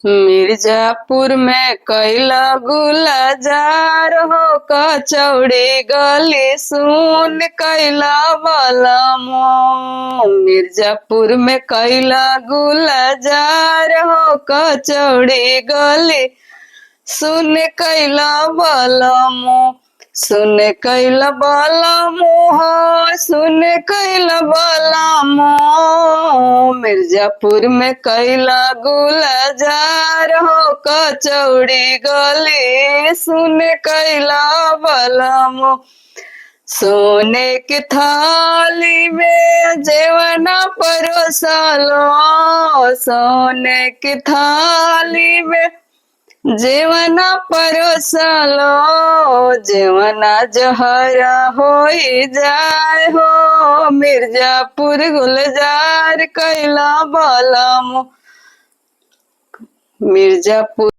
मिर्जापुर में कैला गुलजार हो कचौड़ी गली सुन कैला वाला मो। मिर्जापुर में कैला गुलजार हो कचौड़ी गली सुन कैला वाला मो। सुन कैला बाला मोह सुन कैला बाला मो। मिर्जापुर में कैला गुलजार हो कचौड़ी गली सुन कैला बाला मो। सोने की थाली में जेवना परोसलो सोने की थाली में जेवना परोसलो जेवना जहरा होई जाए हो। मिर्जापुर गुलजार कैला बाला मो। मिर्जापुर